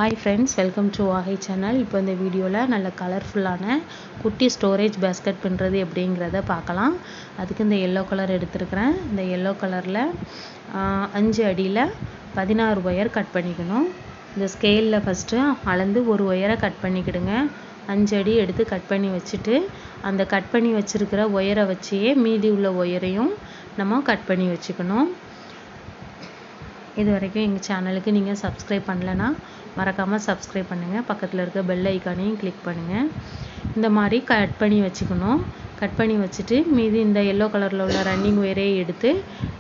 Hi friends, welcome to Ahi channel. இப்போ இந்த வீடியோல நல்ல கலர்ஃபுல்லான குட்டி ஸ்டோரேஜ் பேஸ்கெட் பின்னுறது எப்படிங்கிறத பார்க்கலாம். அதுக்கு இந்த yellow கலர் எடுத்துருக்கிறேன். இந்த yellow கலர்ல 5 அடியில் 16 ஒயர் கட் பண்ணிக்கணும். இந்த ஸ்கேலில் ஃபஸ்ட்டு அளந்து ஒரு ஒயரை கட் பண்ணிக்கிடுங்க. 5 அடி எடுத்து கட் பண்ணி வச்சுட்டு அந்த கட் பண்ணி வச்சிருக்கிற ஒயரை வச்சே மீதி உள்ள ஒயரையும் நம்ம கட் பண்ணி வச்சுக்கணும். இது வரைக்கும் எங்கள் சேனலுக்கு நீங்கள் சப்ஸ்கிரைப் பண்ணலைன்னா மறக்காமல் சப்ஸ்கிரைப் பண்ணுங்கள். பக்கத்தில் இருக்க பெல் ஐக்கானையும் கிளிக் பண்ணுங்கள். இந்த மாதிரி கட் பண்ணி வச்சுக்கணும். கட் பண்ணி வச்சுட்டு மீதி இந்த எல்லோ கலரில் உள்ள ரன்னிங் ஒயரே எடுத்து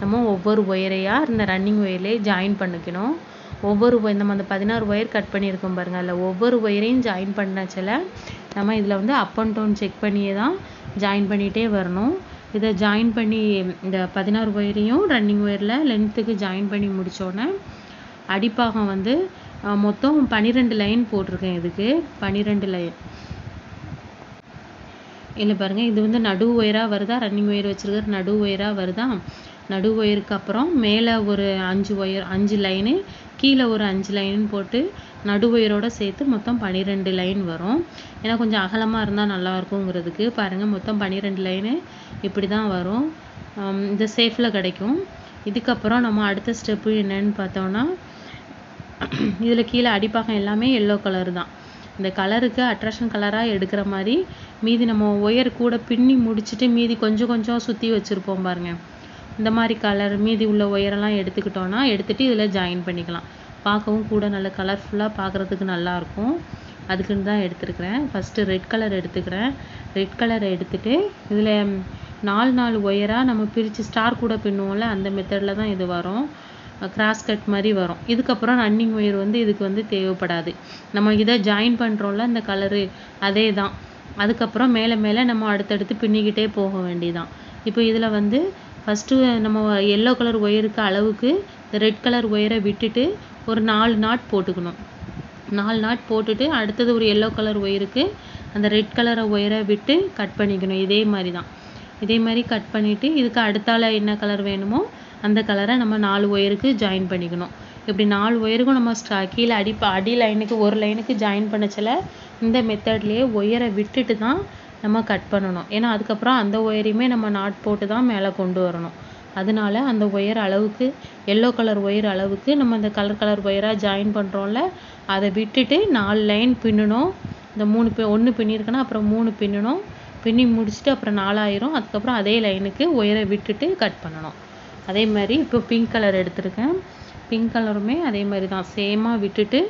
நம்ம ஒவ்வொரு ஒயரையாக இந்த ரன்னிங் ஒயர்லேயே ஜாயின் பண்ணிக்கணும். நம்ம அந்த 16 ஒயர் கட் பண்ணியிருக்கோம் பாருங்கள், அதில் ஒவ்வொரு ஒயரையும் ஜாயின் பண்ணச்சில நம்ம இதில் வந்து அப் அண்ட் டவுன் செக் பண்ணியே தான் ஜாயின் பண்ணிகிட்டே வரணும். இதை ஜாயின் பண்ணி இந்த 16 ஒயரையும் ரன்னிங் ஒயரில் லென்த்துக்கு ஜாயின் பண்ணி முடித்தோடனே அடிப்பாகம் வந்து மொத்தம் 12 லைன் போட்டிருக்கேன். இதுக்கு 12 லைன் இல்லை பாருங்கள், இது வந்து நடு ஒயராக வருதா, ரன்னிங் ஒயர் வச்சுருக்கிற நடு ஒயராக வருதா. நடு ஒயருக்கு அப்புறம் மேலே ஒரு 5 லைனு, கீழே ஒரு 5 லைன் போட்டு நடு ஒயரோடு சேர்த்து மொத்தம் 12 லைன் வரும். ஏன்னா கொஞ்சம் அகலமாக இருந்தால் நல்லாயிருக்குங்கிறதுக்கு பாருங்கள், மொத்தம் 12 லைனு இப்படி தான் வரும். இந்த சேஃபில் கிடைக்கும். இதுக்கப்புறம் நம்ம அடுத்த ஸ்டெப்பு என்னன்னு பார்த்தோன்னா, இதில் கீழே அடிப்பாகம் எல்லாமே எல்லோ கலர் தான். இந்த கலருக்கு அட்ராக்ஷன் கலராக எடுக்கிற மாதிரி மீதி நம்ம ஒயர் கூட பின்னி முடிச்சுட்டு மீதி கொஞ்சம் கொஞ்சம் சுற்றி வச்சுருப்போம் பாருங்கள். இந்த மாதிரி கலர் மீதி உள்ள ஒயரெல்லாம் எடுத்துட்டு இதில் ஜாயின் பண்ணிக்கலாம். பார்க்கவும் கூட நல்ல கலர்ஃபுல்லாக பார்க்குறதுக்கு நல்லாயிருக்கும். அதுக்குன்னு தான் எடுத்துருக்கிறேன். ஃபஸ்ட்டு ரெட் கலர் எடுத்துக்கிறேன். ரெட் கலரை எடுத்துகிட்டு இதில் 4 ஒயராக நம்ம பிரித்து ஸ்டார் கூட பின்னுவோம்ல, அந்த மெத்தடில் தான் இது வரும். கிராஸ் கட் மாதிரி வரும். இதுக்கப்புறம் ரன்னிங் ஒயர் வந்து இதுக்கு வந்து தேவைப்படாது. நம்ம இதை ஜாயின் பண்ணுறோம்ல இந்த கலரு, அதே தான். அதுக்கப்புறம் மேலே நம்ம அடுத்தடுத்து பின்னிக்கிட்டே போக வேண்டியதான். இப்போ இதில் வந்து ஃபஸ்ட்டு நம்ம எல்லோ கலர் ஒயருக்கு அளவுக்கு ரெட் கலர் ஒயரை விட்டுட்டு ஒரு 4 நாட் போட்டுக்கணும். 4 நாட் போட்டுட்டு அடுத்தது ஒரு எல்லோ கலர் ஒயருக்கு அந்த ரெட் கலரை ஒயரை விட்டு கட் பண்ணிக்கணும். இதே மாதிரி தான். இதே மாதிரி கட் பண்ணிவிட்டு இதுக்கு அடுத்தால என்ன கலர் வேணுமோ அந்த கலரை நம்ம 4 ஒயருக்கு ஜாயின் பண்ணிக்கணும். இப்படி 4 ஒயருக்கும் நம்ம கீழே அடி லைனுக்கு ஒரு லைனுக்கு ஜாயின் பண்ணச்சில இந்த மெத்தட்லேயே ஒயரை விட்டுட்டு தான் நம்ம கட் பண்ணணும். ஏன்னா அதுக்கப்புறம் அந்த ஒயரையுமே நம்ம நாட் போட்டு தான் மேலே கொண்டு வரணும். அதனால அந்த ஒயர் அளவுக்கு எல்லோ கலர் ஒயர் அளவுக்கு நம்ம இந்த கலர் ஒயராக ஜாயின் பண்ணுறோம்ல, அதை விட்டுட்டு 4 லைன் பின்னணும். இந்த 1 பின்னிருக்குன்னா அப்புறம் 3 பின்னணும். பின்னி முடிச்சுட்டு அப்புறம் 4 ஆயிரும். அதுக்கப்புறம் அதே லைனுக்கு ஒயரை விட்டுட்டு கட் பண்ணணும். அதே மாதிரி இப்போ பிங்க் கலர் எடுத்திருக்கேன். பிங்க் கலருமே அதே மாதிரி தான், சேமாக விட்டுட்டு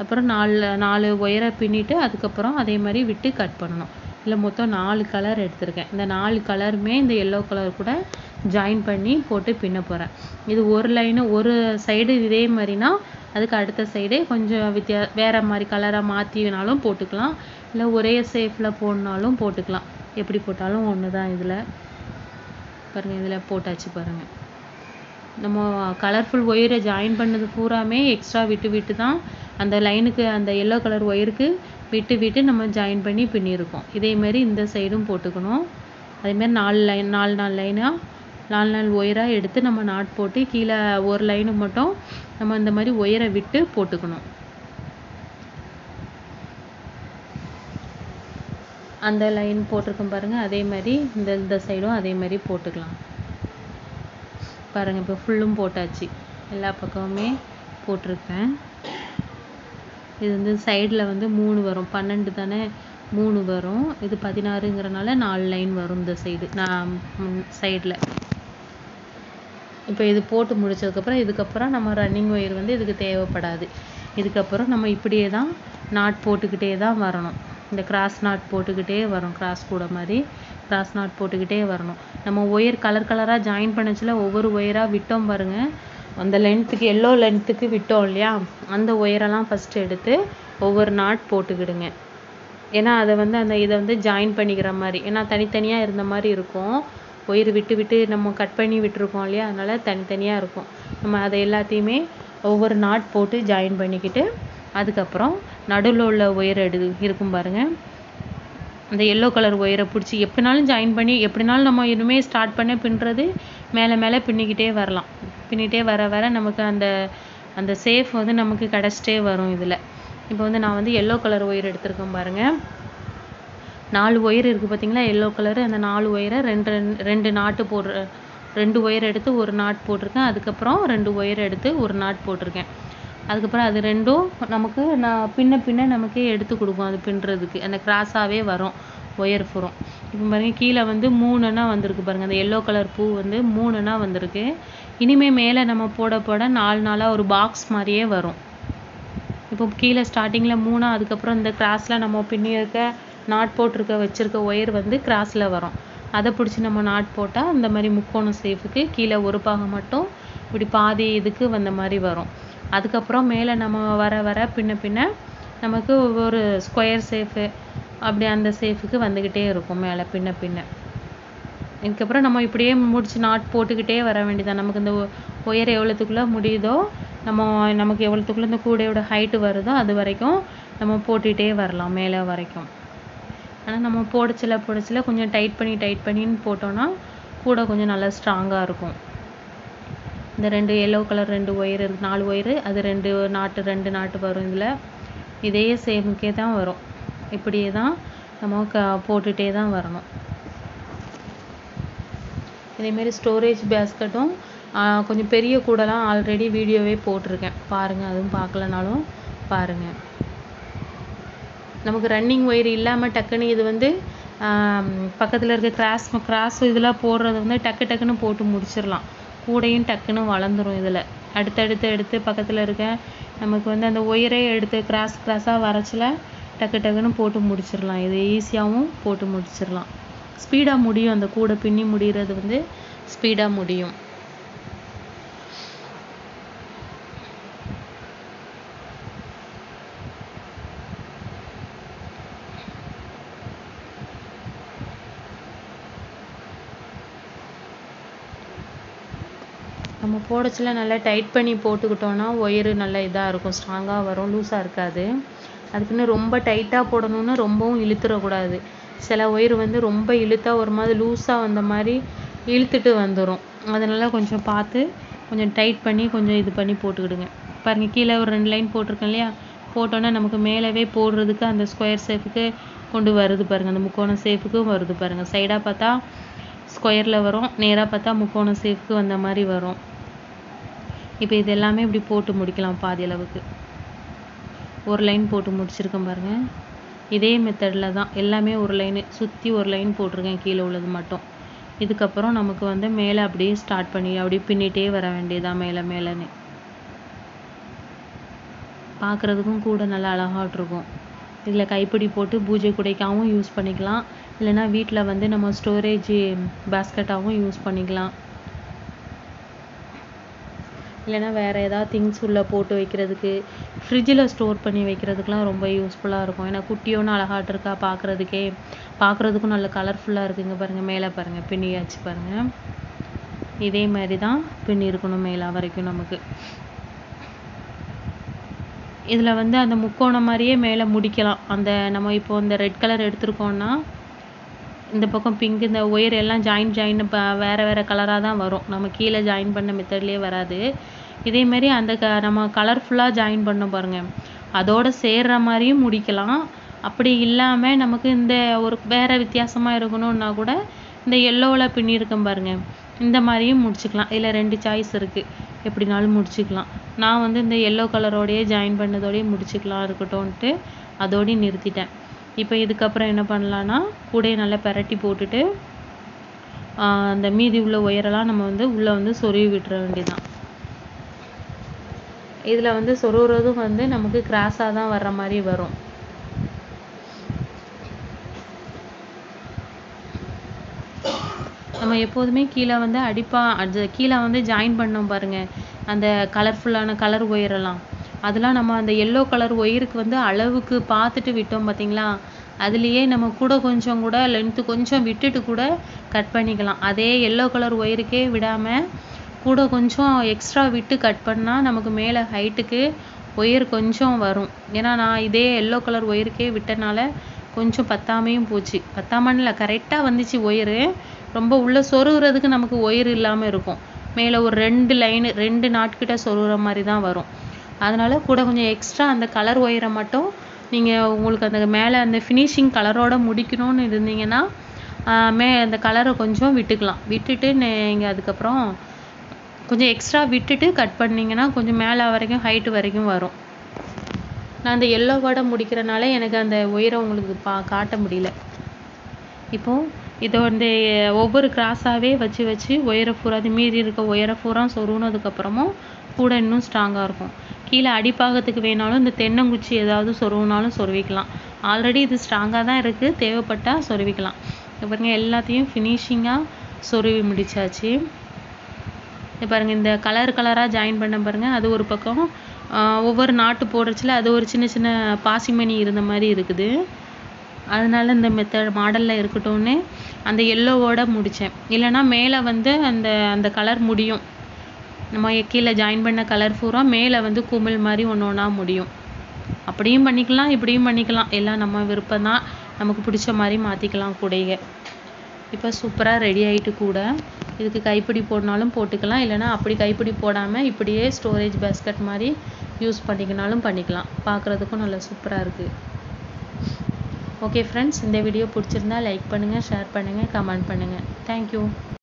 அப்புறம் 4 ஒயரை பின்னிட்டு அதுக்கப்புறம் அதே மாதிரி விட்டு கட் பண்ணணும். இல்லை மொத்தம் 4 கலர் எடுத்திருக்கேன். இந்த 4 கலருமே இந்த எல்லோ கலர் கூட ஜாயின் பண்ணி போட்டு பின்ன போகிறேன். இது ஒரு லைனு ஒரு சைடு இதே மாதிரினா அதுக்கு அடுத்த சைடே கொஞ்சம் வேறு மாதிரி கலராக மாற்றினாலும் போட்டுக்கலாம். இல்லை ஒரே சேஃபில் போடனாலும் போட்டுக்கலாம். எப்படி போட்டாலும் ஒன்று தான். இதில் பாருங்கள், இதில் போட்டாச்சு பாருங்கள். நம்ம கலர்ஃபுல் ஒயரை ஜாயின் பண்ணது பூராமே எக்ஸ்ட்ரா விட்டு தான் அந்த லைனுக்கு அந்த எல்லோ கலர் ஒயருக்கு விட்டு நம்ம ஜாயின் பண்ணி பின்னிருக்கோம். இதேமாரி இந்த சைடும் போட்டுக்கணும். அதேமாரி 4 லைனாக 4 ஒயராக எடுத்து நம்ம நாட் போட்டு கீழே ஒரு லைனுக்கு மட்டும் நம்ம இந்த மாதிரி ஒயரை விட்டு போட்டுக்கணும். அந்த லைன் போட்டிருக்கோம் பாருங்கள், அதே மாதிரி இந்த சைடும் அதே மாதிரி போட்டுக்கலாம். பாருங்கள், இப்போ ஃபுல்லும் போட்டாச்சு. எல்லா பக்கமுமே போட்டிருக்கேன். இது வந்து சைடில் வந்து 3 வரும். 12 தானே, 3 வரும். இது 16ங்கிறனால 4 லைன் வரும் இந்த சைடு சைடில். இப்போ இது போட்டு முடிச்சதுக்கப்புறம் இதுக்கப்புறம் நம்ம ரன்னிங் ஒயர் வந்து இதுக்கு தேவைப்படாது. இதுக்கப்புறம் நம்ம இப்படியே தான் நாட் போட்டுக்கிட்டே தான் வரணும். இந்த கிராஸ் நாட் போட்டுக்கிட்டே வரும். கிராஸ் கூட மாதிரி கிராஸ் நாட் போட்டுக்கிட்டே வரணும். நம்ம ஒயர் கலராக ஜாயின் பண்ணச்சில ஒவ்வொரு ஒயராக விட்டோம் பாருங்கள். அந்த லென்த்துக்கு எல்லோ லென்த்துக்கு விட்டோம் இல்லையா, அந்த ஒயரெல்லாம் ஃபஸ்ட்டு எடுத்து ஒவ்வொரு நாட் போட்டுக்கிடுங்க. ஏன்னா அதை வந்து இதை வந்து ஜாயின் பண்ணிக்கிற மாதிரி, ஏன்னா தனித்தனியாக இருந்த மாதிரி இருக்கும். ஒயர் விட்டு நம்ம கட் பண்ணி விட்டுருக்கோம் இல்லையா, அதனால் தனித்தனியாக இருக்கும். நம்ம அதை எல்லாத்தையுமே ஒவ்வொரு நாட் போட்டு ஜாயின் பண்ணிக்கிட்டு அதுக்கப்புறம் நடுவில் உள்ள ஒயர் இருக்கும் பாருங்கள், அந்த எல்லோ கலர் ஒயரை பிடிச்சி எப்படினாலும் ஜாயின் பண்ணி எப்படினாலும் நம்ம இனிமேல் ஸ்டார்ட் பண்ண பின்னுறது மேலே பின்னிக்கிட்டே வரலாம். பின்னிகிட்டே வர நமக்கு அந்த அந்த சேஃப் வந்து நமக்கு கிடச்சிட்டே வரும் இதில். இப்போ வந்து நான் வந்து எல்லோ கலர் ஒயர் எடுத்திருக்கேன் பாருங்கள். 4 ஒயர் இருக்குது பார்த்தீங்களா, எல்லோ கலரு. அந்த 4 ஒயரை ரெண்டு நாட்டு போடுற 2 ஒயர் எடுத்து ஒரு நாட் போட்டிருக்கேன். அதுக்கப்புறம் 2 ஒயர் எடுத்து ஒரு நாட் போட்டிருக்கேன். அதுக்கப்புறம் அது ரெண்டும் நமக்கு பின்ன நமக்கே எடுத்து கொடுக்கும். அது பின்னுறதுக்கு அந்த கிராஸாகவே வரும் ஒயர் ஃபுறம். இப்போ பாருங்கள் கீழே வந்து 3 அணா வந்திருக்கு பாருங்கள். அந்த எல்லோ கலர் பூ வந்து 3 அணா வந்திருக்கு. இனிமேல் மேலே நம்ம போட 4 நாளாக ஒரு பாக்ஸ் மாதிரியே வரும். இப்போ கீழே ஸ்டார்டிங்கில் 3, அதுக்கப்புறம் இந்த கிராஸில் நம்ம பின்னியிருக்க நாட் போட்டிருக்க வச்சுருக்க ஒயர் வந்து கிராஸில் வரும். அதை பிடிச்சி நம்ம நாட் போட்டால் இந்த மாதிரி முக்கோணம் சேஃபுக்கு கீழே ஒரு பாகம் மட்டும் இப்படி பாதி இதுக்கு வந்த மாதிரி வரும். அதுக்கப்புறம் மேலே நம்ம வர பின்ன நமக்கு ஒரு ஸ்கொயர் சேஃபு அப்படி அந்த சேஃபுக்கு வந்துக்கிட்டே இருக்கும் மேலே பின்ன. இதுக்கப்புறம் நம்ம இப்படியே முடிச்சு நாட் போட்டுக்கிட்டே வர வேண்டியதான். நமக்கு இந்த ஒயர் எவ்வளோத்துக்குள்ளே முடியுதோ நமக்கு எவ்வளோத்துக்குள்ளே இந்த கூடையோட ஹைட்டு வருதோ அது வரைக்கும் நம்ம போட்டுகிட்டே வரலாம் மேலே வரைக்கும். ஆனால் நம்ம போடச்சில கொஞ்சம் டைட் பண்ணின்னு போட்டோன்னா கூட கொஞ்சம் நல்லா ஸ்ட்ராங்காக இருக்கும். இந்த 2 எல்லோ கலர் 2 ஒயர் 4 ஒயரு, அது 2 நாட்டு வரும். இதில் இதே சேமுக்கே தான் வரும். இப்படியே தான் நம்ம போட்டுகிட்டே தான் வரணும். இதேமாரி ஸ்டோரேஜ் பேஸ்கட்டும் கொஞ்சம் பெரிய கூடலாம் ஆல்ரெடி வீடியோவே போட்டிருக்கேன் பாருங்கள். அதுவும் பார்க்கலனாலும் பாருங்கள். நமக்கு ரன்னிங் ஒயர் இல்லாமல் டக்குன்னு இது வந்து பக்கத்தில் இருக்க கிராஸ் இதெல்லாம் போடுறது வந்து டக்குன்னு போட்டு முடிச்சிடலாம். கூடையும் டக்குன்னு வளர்ந்துடும். இதில் எடுத்து பக்கத்தில் இருக்க நமக்கு வந்து அந்த ஒயரே எடுத்து கிராஸாக வரைச்சில டக்குன்னு போட்டு முடிச்சிடலாம். இது ஈஸியாகவும் போட்டு முடிச்சிடலாம். ஸ்பீடாக முடியும். அந்த கூடை பின்னி முடிகிறது வந்து ஸ்பீடாக முடியும். நம்ம போடச்சில நல்லா டைட் பண்ணி போட்டுக்கிட்டோன்னா ஒயரு நல்லா இதாக இருக்கும், ஸ்ட்ராங்காக வரும், லூஸாக இருக்காது. அதுக்குன்னு ரொம்ப டைட்டாக போடணும்னு ரொம்பவும் இழுத்துடக்கூடாது. சில ஒயர் வந்து ரொம்ப இழுத்தா ஒரு மாதிரி லூஸாக வந்த மாதிரி இழுத்துட்டு வந்துடும். அதனால் கொஞ்சம் பார்த்து கொஞ்சம் டைட் பண்ணி கொஞ்சம் இது பண்ணி போட்டுக்கிடுங்க. பாருங்கள் கீழே ஒரு 2 லைன் போட்டிருக்கேன் இல்லையா, போட்டோன்னா நமக்கு மேலவே போடுறதுக்கு அந்த ஸ்கொயர் ஷேப்புக்கு கொண்டு வருது பாருங்கள். அந்த முக்கோணம் ஷேப்புக்கும் வருது பாருங்கள். சைடாக பார்த்தா ஸ்கொயரில் வரும், நேராக பார்த்தா முக்கோணம் ஷேப்புக்கு வந்த மாதிரி வரும். இப்போ இது எல்லாமே இப்படி போட்டு முடிக்கலாம். பாதி அளவுக்கு ஒரு லைன் போட்டு முடிச்சிருக்கேன் பாருங்கள். இதே மெத்தடில் தான் எல்லாமே ஒரு லைனு சுற்றி ஒரு லைன் போட்டிருக்கேன் கீழே உள்ளது மட்டும். இதுக்கப்புறம் நமக்கு வந்து மேலே அப்படியே ஸ்டார்ட் பண்ணி அப்படியே பின்னிட்டே வர வேண்டியதான் மேலேன்னு. பார்க்குறதுக்கும் கூட நல்லா அழகாட்டிருக்கும். இதில் கைப்பிடி போட்டு பூஜை குடைக்காகவும் யூஸ் பண்ணிக்கலாம், இல்லைனா வீட்டில் வந்து நம்ம ஸ்டோரேஜ் பேஸ்கெட்டாகவும் யூஸ் பண்ணிக்கலாம், இல்லைனா வேறு ஏதாவது திங்ஸ் உள்ளே போட்டு வைக்கிறதுக்கு, ஃப்ரிட்ஜில் ஸ்டோர் பண்ணி வைக்கிறதுக்கெலாம் ரொம்ப யூஸ்ஃபுல்லாக இருக்கும். ஏன்னா குட்டியோன்னு அழகாட்டு இருக்கா பார்க்குறதுக்கும் நல்ல கலர்ஃபுல்லாக இருக்குங்க. பாருங்கள் மேலே பாருங்கள் பின்னியாச்சு பாருங்கள். இதே மாதிரி தான் பின்னி இருக்கணும் மேலே வரைக்கும். நமக்கு இதில் வந்து அந்த முக்கோணம் மாதிரியே மேலே முடிக்கலாம். அந்த நம்ம இப்போ இந்த ரெட் கலர் எடுத்துருக்கோன்னா இந்த பக்கம் பிங்க், இந்த ஒயர் எல்லாம் ஜாயின் வேறு கலராக தான் வரும். நம்ம கீழே ஜாயின் பண்ண மெத்தட்லேயே வராது. இதேமாரி அந்த நம்ம கலர்ஃபுல்லாக ஜாயின் பண்ணோம் பாருங்கள், அதோடு சேர்ற மாதிரியும் முடிக்கலாம். அப்படி இல்லாமல் நமக்கு இந்த ஒரு வேறு வித்தியாசமாக இருக்கணும்னா கூட இந்த எல்லோவில் பின்னியிருக்கேன் பாருங்கள், இந்த மாதிரியும் முடிச்சுக்கலாம். இதில் 2 சாய்ஸ் இருக்குது, எப்படினாலும் முடிச்சுக்கலாம். நான் வந்து இந்த எல்லோ கலரோடையே ஜாயின் பண்ணதோடையே முடிச்சுக்கலாம் இருக்கட்டும்ன்ட்டு அதோடய நிறுத்திட்டேன். இப்போ இதுக்கப்புறம் என்ன பண்ணலான்னா கூடையை நல்லா பெரட்டி போட்டுட்டு அந்த மீதி உள்ள ஒயரெல்லாம் நம்ம வந்து உள்ளே வந்து சொருவி விட்டுற வேண்டியதான். இதில் வந்து சொருகிறதும் வந்து நமக்கு கிராஸாக தான் வர்ற மாதிரி வரும். நம்ம எப்போதுமே கீழே வந்து கீழே வந்து ஜாயின் பண்ணோம் பாருங்கள், அந்த கலர்ஃபுல்லான கலர் ஒயரெல்லாம், அதெல்லாம் நம்ம அந்த எல்லோ கலர் ஒயருக்கு வந்து அளவுக்கு பார்த்துட்டு விட்டோம் பார்த்தீங்களா, அதுலேயே நம்ம கொஞ்சம் கூட லென்த்து கொஞ்சம் விட்டுட்டு கூட கட் பண்ணிக்கலாம். அதே எல்லோ கலர் ஒயருக்கே விடாமல் கூட கொஞ்சம் எக்ஸ்ட்ரா விட்டு கட் பண்ணால் நமக்கு மேலே ஹைட்டுக்கு ஒயர் கொஞ்சம் வரும். ஏன்னா நான் இதே எல்லோ கலர் ஒயருக்கே விட்டனால கொஞ்சம் பத்தாமையும் போச்சு. பத்தாமன்னு இல்லை, கரெக்டாக வந்துச்சு ஒயரு. ரொம்ப உள்ளே சொருகிறதுக்கு நமக்கு ஒயர் இல்லாமல் இருக்கும். மேலே ஒரு 2 லைனு 2 நாட்கிட்ட சொருகிற மாதிரி தான் வரும். அதனால் கூட கொஞ்சம் எக்ஸ்ட்ரா அந்த கலர் ஒயரை மட்டும் நீங்கள் உங்களுக்கு அந்த மேலே அந்த ஃபினிஷிங் கலரோட முடிக்கணும்னு இருந்தீங்கன்னா அந்த கலரை கொஞ்சம் விட்டுட்டு நீங்கள் அதுக்கப்புறம் கொஞ்சம் எக்ஸ்ட்ரா விட்டுட்டு கட் பண்ணிங்கன்னா கொஞ்சம் மேலே வரைக்கும் ஹைட்டு வரைக்கும் வரும். நான் அந்த எல்லோவோட முடிக்கிறனால எனக்கு அந்த ஒயரை உங்களுக்கு காட்ட முடியல. இப்போது இதை வந்து ஒவ்வொரு கிராஸாகவே வச்சு ஒயரை பூரா மீதி இருக்க ஒயரை பூரா சொருவினதுக்கப்புறமும் கூட இன்னும் ஸ்ட்ராங்காக இருக்கும். கீழே அடிப்பாகத்துக்கு வேணாலும் இந்த தென்னங்குச்சி ஏதாவது சொருவினாலும் சொருவிக்கலாம். ஆல்ரெடி இது ஸ்ட்ராங்காக தான் இருக்குது, தேவைப்பட்டால் சொருவிக்கலாம். பாருங்க எல்லாத்தையும் ஃபினிஷிங்காக சொருவி முடிச்சாச்சு. பாருங்கள் இந்த கலராக ஜாயின் பண்ண பாருங்கள். அது ஒரு பக்கம் ஒவ்வொரு நாட்டு போடுறச்சில அது ஒரு சின்ன சின்ன பாசிமணி இருந்த மாதிரி இருக்குது. அதனால இந்த மாடலில் இருக்கட்டும்னு அந்த எல்லோவோட முடித்தேன். இல்லைன்னா மேலே வந்து அந்த கலர் முடியும். நம்ம கீழே ஜாயின் பண்ண கலர் பூரா மேலே வந்து குமிழ் மாதிரி ஒன்றா முடியும். அப்படியும் பண்ணிக்கலாம், இப்படியும் பண்ணிக்கலாம். எல்லாம் நம்ம விருப்பம் தான், நமக்கு பிடிச்ச மாதிரி மாற்றிக்கலாம் கூடையை. இப்போ சூப்பராக ரெடி ஆகிட்டு கூட இதுக்கு கைப்பிடி போடனாலும் போட்டுக்கலாம். இல்லைனா அப்படி கைப்பிடி போடாமல் இப்படியே ஸ்டோரேஜ் பேஸ்கட் மாதிரி யூஸ் பண்ணிக்கினாலும் பண்ணிக்கலாம். பார்க்குறதுக்கும் நல்லா சூப்பராக இருக்குது. ஓகே ஃப்ரெண்ட்ஸ், இந்த வீடியோ பிடிச்சிருந்தா லைக் பண்ணுங்கள், ஷேர் பண்ணுங்கள், கமெண்ட் பண்ணுங்கள். தேங்க்யூ.